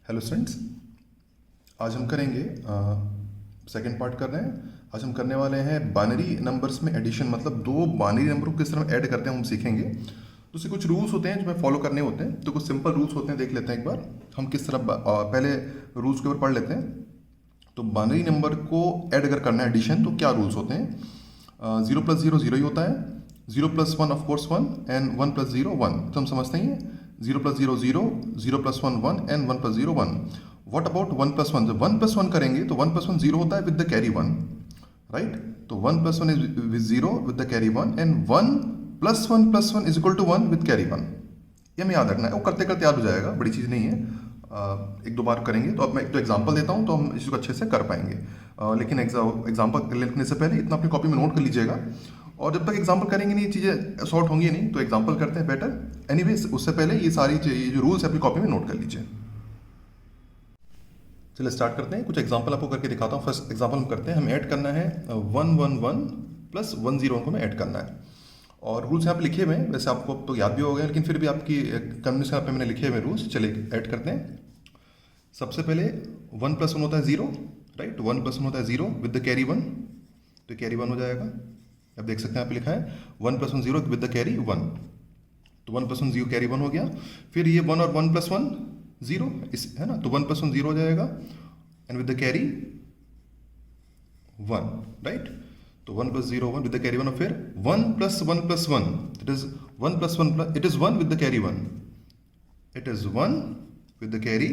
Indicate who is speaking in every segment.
Speaker 1: Hello students, आज हम करेंगे सेकंड पार्ट कर रहे हैं। आज हम करने वाले हैं बाइनरी नंबर्स में एडिशन, मतलब दो बाइनरी नंबर को किस तरह ऐड करते हैं हम सीखेंगे। तो उससे कुछ रूल्स होते हैं जो हमें फॉलो करने होते हैं। तो कुछ सिंपल रूल्स होते हैं, देख लेते हैं एक बार हम किस तरह पहले रूल्स के ऊपर पढ़ लेते हैं। तो बाइनरी नंबर को ऐड अगर करना है एडिशन, तो क्या रूल्स होते हैं। 0 + 0 0 ही होता है, 0 + 1 ऑफ कोर्स 1 एंड 1 + 0 1। तो हम समझते हैं 0 + 0 0, 0 + 1 1 एंड 1 + 0 1। What about 1 + 1? जब 1 + 1 करेंगे तो 1 + 1 0 होता है विद द कैरी 1, राइट। तो 1 + 1 is 0 with the carry 1 and 1 + 1 + 1 is equal to 1 with carry 1। ये हमें याद रखना है, वो करते करते याद हो जाएगा, बड़ी चीज़ नहीं है। एक दो बार करेंगे। तो अब मैं एक तो एग्जांपल देता हूँ तो हम इसको अच्छे से कर पाएंगे। लेकिन एग्जांपल लिखने से पहले इतना अपनी कॉपी में नोट कर लीजिएगा। और जब तक एग्जांपल करेंगे नहीं, चीज़ें सॉर्ट होंगी नहीं, तो एग्जांपल करते हैं बेटर। एनीवे, उससे पहले ये सारी जो रूल्स है अपनी कॉपी में नोट कर लीजिए। चलिए स्टार्ट करते हैं। कुछ एग्जांपल आपको करके दिखाता हूँ। फर्स्ट एग्जांपल हम करते हैं। हमें ऐड करना है 1 1 1 + 1 0 को हमें ऐड करना है। और रूल्स यहाँ पे लिखे हुए हैं, वैसे आपको तो याद भी हो गए, लेकिन फिर भी आपकी कन्विंस पे मैंने लिखे हुए रूल्स। चलिए ऐड करते हैं। सबसे पहले 1 + 1 होता है 0, राइट। 1 + 1 होता है 0 विद द कैरी 1, तो कैरी 1 हो जाएगा। अब देख सकते हैं यहाँ पे लिखा है 1 + 1 0 विद द कैरी 1, तो 1 + 1 0 कैरी 1 हो गया। फिर ये 1 और 1 + 1 0 इस है ना, तो 1 + 1 0 हो जाएगा and with the carry 1, right. तो 1 + 0 1 विद द कैरी 1, और फिर 1 + 1 + 1, it is 1 + 1 it is 1 with the carry 1, it is 1 with the carry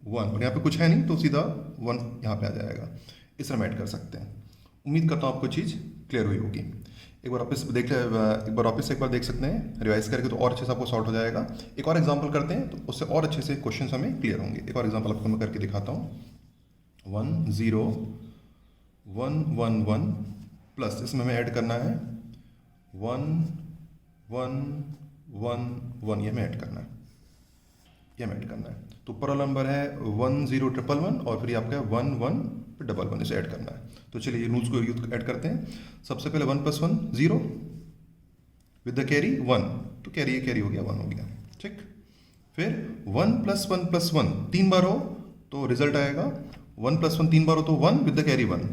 Speaker 1: 1। और यहाँ पे कुछ है नहीं तो सीधा 1 यहाँ पे आ जाएगा। इस तरह हम ऐड कर सकते हैं। उम्मीद करता हूँ आपको चीज़ क्लियर हुई होगी। एक बार वापस एक बार देख सकते हैं रिवाइज करके, तो और अच्छे से आपको सॉर्ट हो जाएगा। एक और एग्जांपल करते हैं तो उससे और अच्छे से क्वेश्चंस हमें क्लियर होंगे। एक और एग्जांपल आपको मैं करके दिखाता हूँ। 1 0 1 1 1 प्लस, इसमें हमें ऐड करना है 1 1 1 1, ये हमें ऐड करना है, ये हमें ऐड करना है। तो ऊपर वाला नंबर है 1 0 1 1 1 और फिर आपका 1 1 1 1, इसे ऐड करना है। तो चलिए ये रूल्स को यूज ऐड करते हैं। सबसे पहले 1 + 1 0 विद द कैरी 1, तो कैरी हो गया 1 हो गया, ठीक। फिर 1 + 1 + 1 3 बार हो तो रिजल्ट आएगा 1 + 1 3 बार हो तो 1 with the carry 1,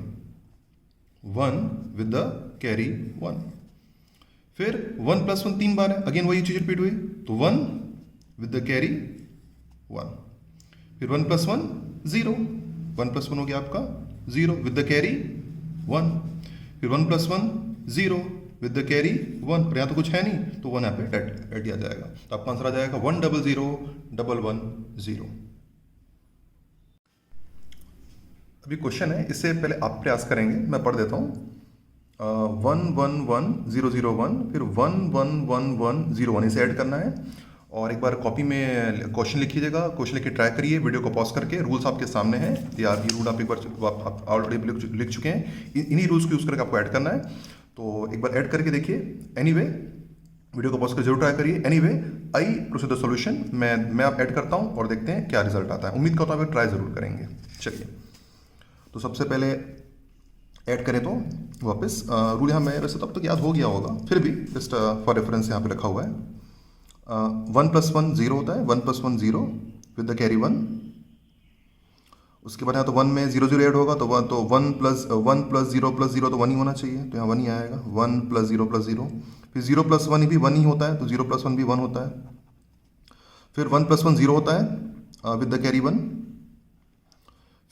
Speaker 1: 1 with the carry 1। फिर 1 + 1 3 बार है, अगेन वही चीज रिपीट हुई, तो 1 विद द कैरी 1। फिर 1 + 1 0, 1 + 1 हो गया आपका 0 विद द कैरी 1। फिर 1 + 1 0 विद द कैरी 1, और यहाँ तो कुछ है नहीं तो 1 यहाँ पे ऐड किया जाएगा। तो आपका आंसर आ जाएगा 1 0 0 1 1 0। अभी क्वेश्चन है, इससे पहले आप प्रयास करेंगे, मैं पढ़ देता हूँ। 1 1 1 0 0 1, फिर 1 1 1 1 0 1, इसे ऐड करना है। और एक बार कॉपी में क्वेश्चन लिखिएगा, क्वेश्चन लिख के ट्राई करिए, वीडियो को पॉज करके। रूल्स आपके सामने हैं यार, ये रूल आप एक बार आप ऑलरेडी लिख चुके हैं। इन्हीं रूल्स को यूज़ करके आपको ऐड करना है, तो एक बार ऐड करके देखिए। एनीवे, वीडियो को पॉज कर जरूर ट्राई करिए। Anyway, I proceed the solution. मैं आप ऐड करता हूँ और देखते हैं क्या रिजल्ट आता है। उम्मीद करता हूँ आप ट्राई जरूर करेंगे। चलिए, तो सबसे पहले ऐड करें तो वापस रूल यहाँ में वैसे तो अब तक याद हो गया होगा, फिर भी जस्ट फॉर रेफरेंस यहाँ पे रखा हुआ है। 1 + 1 0 होता है, 1 + 1 0 विद द कैरी 1। उसके बाद यहाँ तो 1 में 0 0 ऐड होगा तो 1 + 0 + 0 तो 1 ही होना चाहिए, तो यहाँ 1 ही आएगा। 1 + 0 + 0, फिर 0 + 1 भी 1 ही होता है, तो 0 + 1 भी 1 होता है। फिर 1 + 1 0 होता है विद द कैरी 1।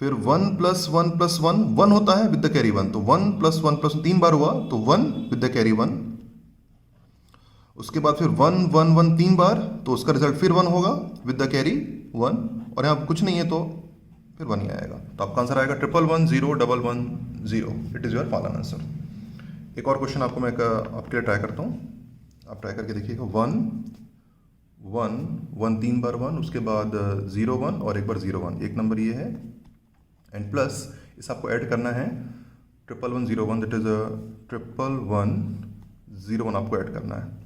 Speaker 1: फिर 1 + 1 + 1 1 होता है विद द कैरी 1, तो 1 + 1 + 1 3 बार हुआ तो 1 विद द कैरी 1। उसके बाद फिर 1 1 1 3 बार, तो उसका रिजल्ट फिर 1 होगा विद द कैरी 1, और यहाँ कुछ नहीं है तो फिर 1 ही आएगा। तो आपका आंसर आएगा 1 1 1 0 1 1 0। It is your final answer. एक और क्वेश्चन आपको मैं आपके लिए ट्राई करता हूँ, आप ट्राई करके देखिएगा। 1 1 1 3 बार 1, उसके बाद 0 1 और एक बार 0 1, एक नंबर ये है। एंड प्लस इस आपको ऐड करना है 1 1 1 0 1, दैट इज 1 1 0 1 आपको ऐड करना है।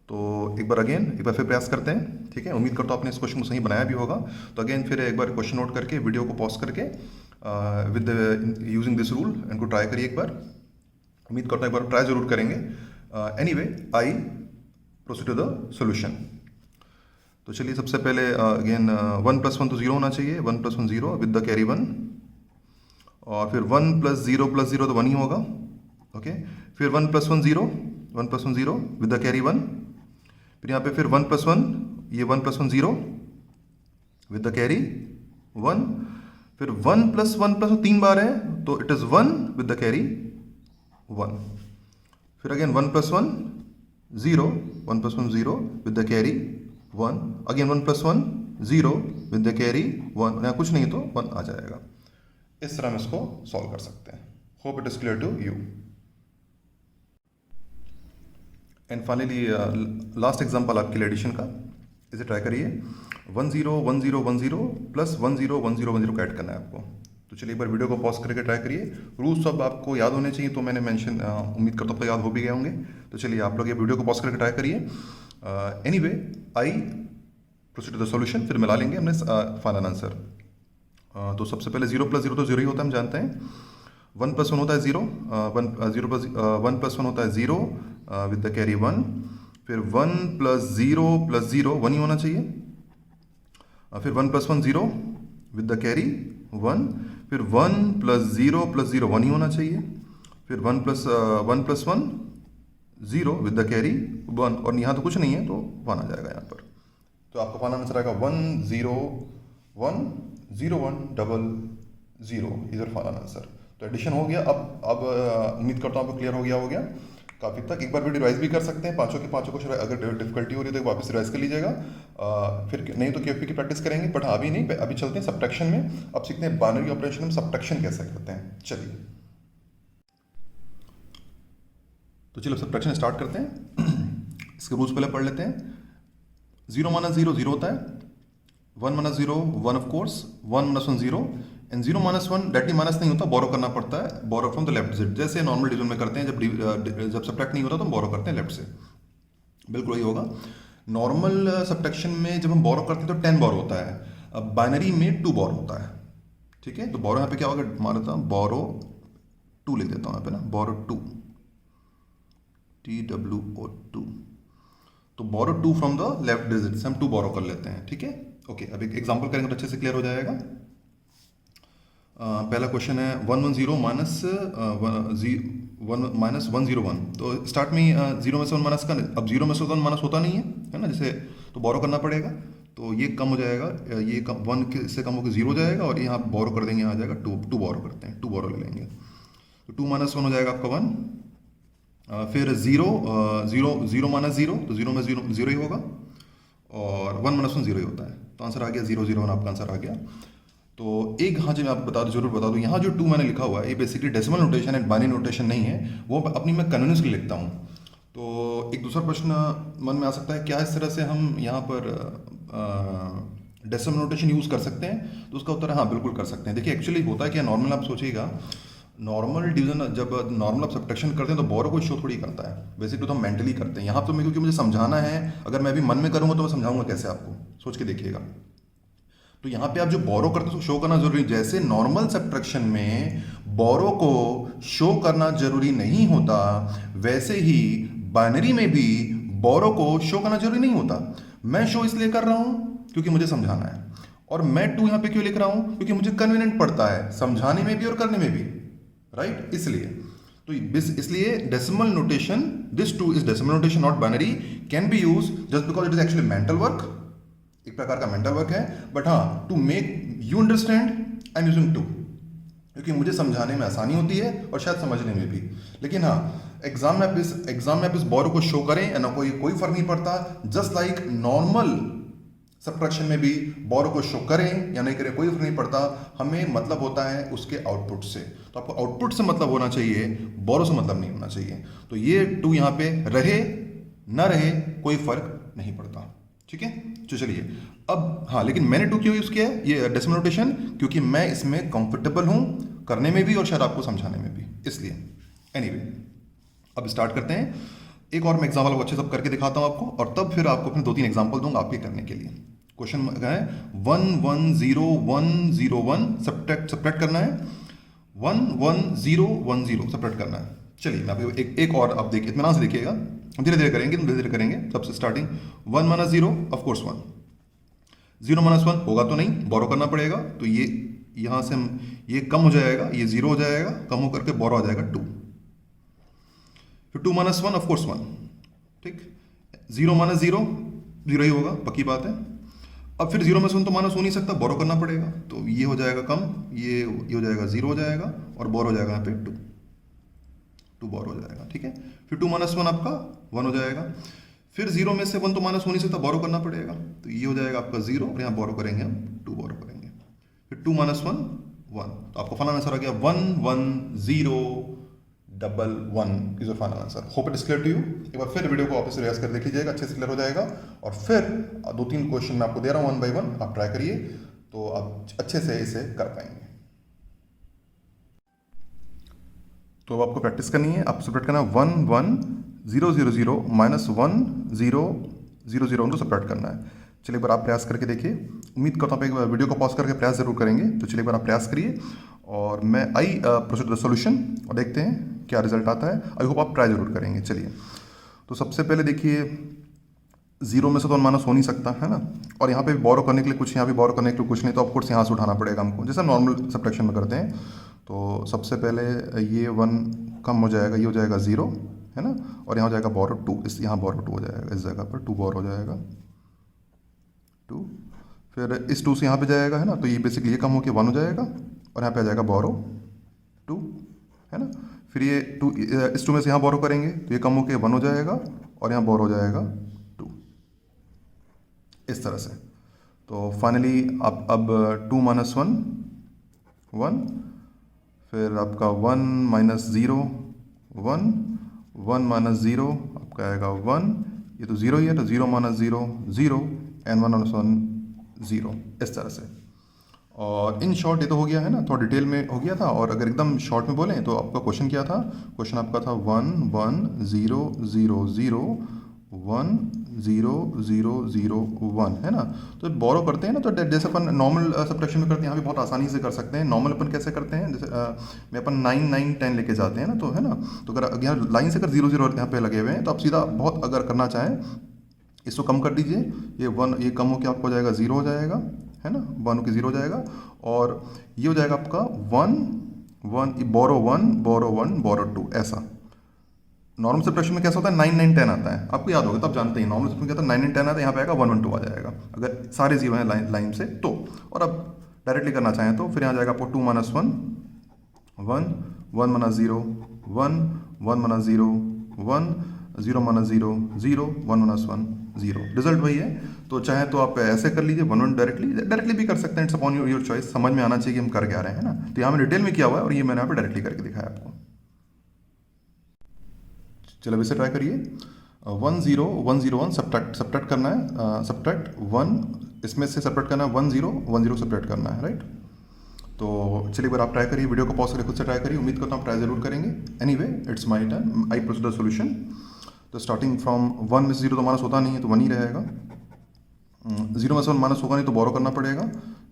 Speaker 1: तो एक बार फिर प्रयास करते हैं, ठीक है। उम्मीद करता हूँ आपने इस क्वेश्चन को सही बनाया भी होगा। तो अगेन फिर एक बार क्वेश्चन नोट करके वीडियो को पॉज करके विद यूजिंग दिस रूल इनको ट्राई करिए एक बार। उम्मीद करता हूँ एक बार ट्राई जरूर करेंगे। Anyway, I proceed to the solution. तो चलिए सबसे पहले अगेन 1 + 1 तो 0 होना चाहिए, 1 + 1 0 विद द कैरी 1, और फिर 1 + 0 तो 1 ही होगा। ओके, फिर 1 + 1 0, 1 + 1 0 विद द कैरी 1, फिर यहाँ पे फिर 1 + 1, ये 1 + 1 0 विद द कैरी 1, फिर 1 + 1 + 3 बार है तो it is 1 with the carry 1, फिर again 1 + 1 0, 1 + 1 0 with the carry 1, again 1 + 1 0 with the carry 1, यहाँ कुछ नहीं तो 1 आ जाएगा। इस तरह हम इसको सॉल्व कर सकते हैं। Hope it is clear to you. And finally last example आपके लिए एडिशन का, इसे ट्राई करिए। 1 0 1 0 1 0 प्लस 1 0 1 0 1 0 का ऐड करना है आपको। तो चलिए एक बार वीडियो को पॉज करके ट्राई करिए। रूल्स सब आपको याद होने चाहिए, तो मैंने मेंशन उम्मीद करता हूँ तो याद हो भी गए होंगे। तो चलिए आप लोग ये वीडियो को पॉज करके ट्राई करिए। Anyway I proceed to the solution, फिर मिला लेंगे हमने फाइनल आंसर। तो सबसे पहले 0 + 0 तो 0 ही होता है, हम जानते हैं। 1 + 1 होता है 0, 1 + 1 होता है 0 विद द कैरी 1, फिर 1 + 0 + 0 1 ही होना चाहिए, फिर 1 + 1 0 विद द कैरी 1, फिर 1 + 0 + 0 1 ही होना चाहिए, फिर 1 + 1 0 विद द कैरी 1, और यहाँ तो कुछ नहीं है तो 1 आ जाएगा यहाँ पर। तो आपका फाइनल आंसर आएगा 1 0 1 0 1 0 0, इधर फाइनल आंसर। तो एडिशन हो गया। अब उम्मीद करता हूँ आपको क्लियर हो गया काफ़ी तक। एक बार वीडियो रिवाइज भी कर सकते हैं, पांचों के पांचों को। अगर डिफिकल्टी हो रही है तो वापस रिवाइज कर लीजिएगा, फिर नहीं तो केएफपी की प्रैक्टिस करेंगे। बट हाँ अभी नहीं, अभी चलते हैं सब्ट्रैक्शन में। अब सीखते हैं बाइनरी ऑपरेशन में सब्ट्रैक्शन कैसे करते हैं। चलिए तो चलो सब्ट्रैक्शन स्टार्ट करते हैं। इसके रूल्स पहले पढ़ लेते हैं। 0 - 0 0 होता है, 1 - 0 1 of course, 1 - 1 0, and 0 - 1 directly minus नहीं होता, बोरो करना पड़ता है। Borrow from the left side, जैसे नॉर्मल डिवीजन में करते हैं। जब सब्ट्रैक्ट नहीं होता तो हम बोरो करते हैं लेफ्ट से, बिल्कुल वही होगा। नॉर्मल सब्ट्रैक्शन में जब हम बोरो करते हैं तो 10 बोरो होता है, अब बाइनरी में 2 बोरो होता है। ठीक है, तो बोरो यहाँ पे क्या होगा, मान लेता हूँ बोरो 2 लिख देता हूँ यहाँ पे ना, बोरो 2 TWO2। तो बोरो 2 फ्रॉम द लेफ्ट डिजिट से हम 2 बोरो कर लेते हैं। ठीक है, ओके। अब एक एग्जांपल करेंगे तो अच्छे से क्लियर हो जाएगा। पहला क्वेश्चन है 1 1 0 -1 0 1। तो स्टार्ट में 0 में से 1 माइनस का, अब 0 में से 1 माइनस होता नहीं है ना, जैसे तो बोरो करना पड़ेगा। तो ये कम हो जाएगा, ये कम 1 से कम होकर 0 हो जाएगा, और यहाँ बोरो कर देंगे, यहाँ आ जाएगा 2 बोरो करते हैं, 2 बोरो ले लेंगे। तो 2 - 1 हो जाएगा आपका 1, फिर 0 0 0 - 0, तो 0 में 0 0 ही होगा, और 1 - 1 0 ही होता है। तो आंसर आ गया 0 0 1, आपका आंसर आ गया। तो एक हाँ जी मैं आपको जरूर बता दूँ, यहाँ जो 2 मैंने लिखा हुआ है ये बेसिकली डेसिमल नोटेशन है, बाइनरी नोटेशन नहीं है, वो अपनी मैं कन्वीनियंस के लिए लिखता हूँ। तो एक दूसरा प्रश्न मन में आ सकता है, क्या इस तरह से हम यहाँ पर डेसिमल नोटेशन यूज़ कर सकते हैं? तो उसका उत्तर है हाँ, बिल्कुल कर सकते हैं। देखिए एक्चुअली होता है क्या, नॉर्मल आप सोचिएगा, नॉर्मल डिवीजन जब नॉर्मल आप सब्ट्रैक्शन करते हैं तो बोरो को शो थोड़ी करता है, बेसिकली तो हम मेंटली करते हैं। यहाँ तो मैं क्योंकि मुझे समझाना है, अगर मैं अभी मन में करूँगा तो मैं समझाऊंगा कैसे, आपको सोच के देखिएगा। तो यहाँ पे आप जो बोरो करते हैं उसको शो करना जरूरी, जैसे नॉर्मल सब्ट्रैक्शन में बोरो को शो करना जरूरी नहीं होता, वैसे ही बाइनरी में भी बोरो को शो करना जरूरी नहीं होता। मैं शो इसलिए कर रहा हूँ क्योंकि मुझे समझाना है, और मैं 2 यहाँ पे क्यों लिख रहा हूँ, क्योंकि मुझे कन्वीनियंट पड़ता है समझाने में भी और करने में भी, राइट। इसलिए तो इसलिए decimal notation, this 2 is decimal notation not binary, can be use just because it is actually mental work, एक प्रकार का मेंटल वर्क है। बट हाँ, to make you understand I am using 2, क्योंकि मुझे समझाने में आसानी होती है और शायद समझने में भी। लेकिन हाँ, एग्जाम में आप इस बोरो को शो करें या ना, कोई फर्क नहीं पड़ता। जस्ट लाइक नॉर्मल सब्ट्रैक्शन में भी बोरो को शो करें या नहीं करें कोई फर्क नहीं पड़ता, हमें मतलब होता है उसके आउटपुट से। तो आपको आउटपुट से मतलब होना चाहिए, बोरो से मतलब नहीं होना चाहिए। तो ये 2 यहाँ पे रहे ना रहे कोई फर्क नहीं पड़ता। ठीक है, तो चलिए अब हाँ, लेकिन मैंने 2 क्यों यूज़ किया है ये डेसिमल नोटेशन, क्योंकि मैं इसमें कंफर्टेबल हूँ करने में भी और शायद आपको समझाने में भी, इसलिए। एनीवे अब स्टार्ट करते हैं। एक और मैं एग्जाम्पल अच्छे सब करके दिखाता हूँ आपको, और तब फिर आपको अपने 2-3 एग्जाम्पल दूंगा आपके करने के लिए। क्वेश्चन है 1 1 0 1 0 1, सब्ट्रैक्ट करना है। 1 1 0 1 0 सब्ट्रैक्ट करना है। चलिए मैं अभी एक और आप इत्मीनान से देखिएगा, हम धीरे धीरे करेंगे सबसे starting. 1 - 0 of course 1, zero minus one होगा तो नहीं, बोरो करना पड़ेगा, तो ये यहाँ से हम ये कम हो जाएगा, ये जीरो हो जाएगा, कम होकर के बोरो आ जाएगा टू। फिर two minus one of course one, ठीक। जीरो माइनस जीरो जीरो ही होगा, पक्की बात है। अब फिर जीरो में से वन तो माइनस हो नहीं सकता, बोरो करना पड़ेगा, तो ये हो जाएगा कम, ये हो जाएगा जीरो हो जाएगा, और बोरो हो जाएगा यहाँ पे टू, टू बोरो हो जाएगा, ठीक है। फिर टू माइनस वन आपका वन हो जाएगा। फिर जीरो में से वन तो माइनस हो नहीं सकता, बोरो करना पड़ेगा, तो ये हो जाएगा आपका जीरो, और यहाँ बोरो करेंगे हम टू बोरो करेंगे। फिर टू माइनस वन वन, तो आपका फाइनल आंसर आ गया 110111 is final answer. Hope it is clear to you. एक बार फिर वीडियो को वापस से रिवाइज कर देख लीजिएगा, अच्छे से क्लियर हो जाएगा। और फिर दो तीन क्वेश्चन मैं आपको दे रहा हूँ वन बाई वन, आप ट्राई करिए तो आप अच्छे से इसे कर पाएंगे। तो अब आपको प्रैक्टिस करनी है, आपको सेपरेट करना है 11000 माइनस 1000 उनको सेपरेट करना है। चलिए एक बार आप प्रयास करके देखिए, उम्मीद करता हूँ आप एक बार वीडियो को पॉज करके प्रयास जरूर करेंगे। तो चलिए एक बार आप प्रयास करिए और मैं आई प्रोसीड द सॉल्यूशन और देखते हैं क्या रिजल्ट आता है। आई होप आप ट्राई जरूर करेंगे। चलिए तो सबसे पहले देखिए, जीरो में से तो माइनस हो नहीं सकता है ना, और यहाँ पे बोरो करने के लिए कुछ, यहाँ पे बोरो करने के लिए कुछ नहीं, तो ऑफकोर्स यहाँ से उठाना पड़ेगा हमको, जैसे नॉर्मल सब्ट्रैक्शन में करते हैं। तो सबसे पहले ये वन कम हो जाएगा, ये हो जाएगा जीरो है ना, और यहाँ हो जाएगा बोरो टू, इस यहाँ बोरो टू हो जाएगा, इस जगह पर टू बोरो हो जाएगा टू। फिर इस टू से यहाँ पे जाएगा है ना, तो ये बेसिकली ये कम होकर वन हो जाएगा, और यहाँ पे आ जाएगा बोरो टू है ना। फिर ये टू, इस टू में से यहाँ बोरो करेंगे तो ये कम होकर वन हो जाएगा, और यहाँ बोरो हो जाएगा टू, इस तरह से। तो फाइनली आप अब टू माइनस वन वन, फिर आपका one minus zero one, one minus zero आपका आएगा वन, ये तो ज़ीरो ही है, तो zero minus zero zero, and one minus one zero, इस तरह से। और इन शॉर्ट ये तो हो गया है ना, थोड़ा डिटेल में हो गया था। और अगर एकदम शॉर्ट में बोलें तो आपका क्वेश्चन क्या था, क्वेश्चन आपका था 110001 00001 है ना। तो बोरो करते हैं ना, तो जैसे अपन नॉर्मल सब्ट्रैक्शन में करते हैं, यहाँ भी बहुत आसानी से कर सकते हैं। नॉर्मल अपन कैसे करते हैं, जैसे में अपन 9 9 10 लेके जाते हैं ना, तो है ना। तो अगर यहाँ लाइन से अगर 0 0 यहाँ पे लगे हुए हैं, तो आप सीधा बहुत अगर करना चाहें इसको कम कर दीजिए, ये वन, ये कम होकर आपको हो जाएगा ज़ीरो हो जाएगा है ना, वन होकर ज़ीरो हो जाएगा, और ये हो जाएगा आपका one one, borrow one borrow one borrow two, ऐसा। नॉर्मल सब्ट्रैक्शन में कैसा होता है, 9 9 10 आता है, आपको याद होगा, तब जानते हैं नॉर्मल सब्ट्रैक्शन में क्या था, 9 9 10 आता है, यहाँ पे आएगा 1 1 2 आ जाएगा अगर सारे जीरो हैं लाइन से तो। और अब डायरेक्टली करना चाहें तो फिर यहाँ जाएगा आपको two minus one one, one minus zero one, one minus zero one, zero minus zero zero, one minus one zero, result वही है। तो चाहे तो आप ऐसे कर लीजिए, वन वन डायरेक्टली भी कर सकते हैं, इट्स अपॉन योर चॉइस, समझ में आना चाहिए कि हम कर क्या रहे हैं ना। तो यहाँ में डिटेल में किया हुआ है, और ये मैंने यहाँ पे डायरेक्टली करके दिखाया आपको। चलो अब इसे ट्राई करिए। 10101 सब्ट्रैक्ट करना है, सब्ट्रैक्ट वन, इसमें से सब्ट्रैक्ट करना है 1010 सब्ट्रैक्ट करना है, राइट। तो चलिए एक बार आप ट्राई करिए, वीडियो को पॉज करके खुद से ट्राई करिए, उम्मीद करता हूँ आप ट्राई जरूर करेंगे। Anyway it's my turn, I proceed the solution. तो स्टार्टिंग फ्रॉम वन में से जीरो तो माइनस होता नहीं है, तो वन ही रहेगा। जीरो में से वन माइनस होगा नहीं, तो बोरो करना पड़ेगा,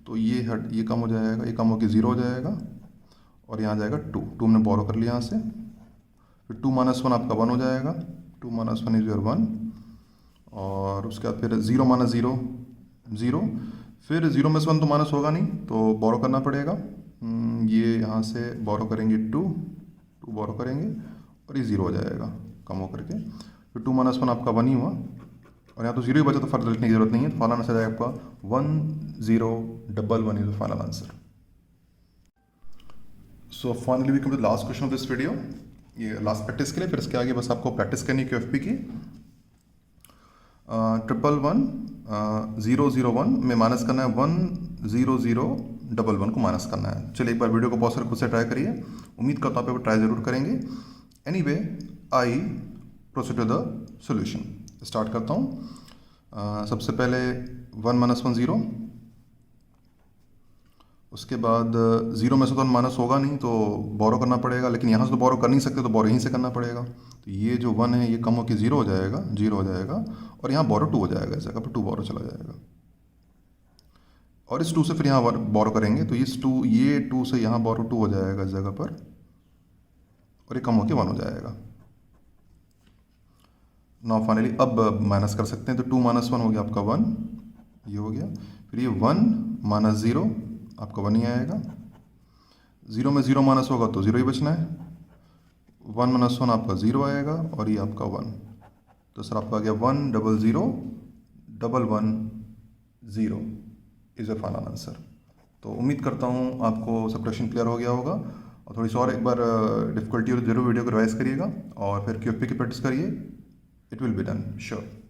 Speaker 1: तो ये हट, ये कम हो जाएगा, ये कम होकर जीरो हो जाएगा, और यहाँ जाएगा टू, टू हमने बोरो कर लिया यहाँ से। फिर टू माइनस वन आपका वन हो जाएगा, two minus one is your one, और उसके बाद फिर जीरो माइनस ज़ीरो ज़ीरो, फिर जीरो में से वन तो माइनस होगा नहीं, तो बोरो करना पड़ेगा। ये यहाँ से बोरो करेंगे टू, टू बोरो करेंगे, और ये ज़ीरो हो जाएगा कम होकर के। फिर टू माइनस वन आपका वन ही हुआ, और यहाँ तो जीरो ही बचा, तो फर्दर लिखने की जरूरत नहीं है। तो फाइनल आंसर आएगा आपका 1011 is the final answer. So finally we come to the last question of this video. ये लास्ट प्रैक्टिस के लिए, फिर इसके आगे बस आपको प्रैक्टिस करनी है QFP की। 11101 में माइनस करना है 10011 को माइनस करना है। चलिए एक बार वीडियो को पॉज कर खुद से ट्राई करिए, उम्मीद करता हूँ आप ट्राई जरूर करेंगे। Anyway I proceed to the solution, start करता हूँ। सबसे पहले वन माइनस वन ज़ीरो, उसके बाद जीरो में से तो माइनस होगा नहीं, तो बोरो करना पड़ेगा, लेकिन यहाँ से तो बोरो कर नहीं सकते, तो बोरो यहीं से करना पड़ेगा। तो ये जो वन है ये कम होकर जीरो हो जाएगा, जीरो हो जाएगा, और यहाँ बोरो टू हो जाएगा, इस जगह पर टू बोरो चला जाएगा, और इस टू से फिर यहाँ बोरो करेंगे, तो इस टू, ये टू से यहाँ बोरो टू हो जाएगा इस जगह पर, और ये कम होकर वन हो जाएगा। नाउ फाइनली अब माइनस कर सकते हैं, तो टू माइनस वन हो गया आपका वन, ये हो गया। फिर ये 1 माइनस 0 आपका 1 ही आएगा, 0 में 0 माइनस होगा तो 0 ही बचना है, 1 माइनस 1 आपका 0 आएगा और ये आपका 1। तो सर आपका आ गया 1001110 इज़ अ फाइनल आंसर। तो उम्मीद करता हूँ आपको सब क्वेश्चन क्लियर हो गया होगा, और थोड़ी सी और एक बार डिफ़िकल्टी हो तो जरूर वीडियो को रिवाइज करिएगा और फिर क्यूएफपी की प्रैक्टिस करिए। It will be done sure.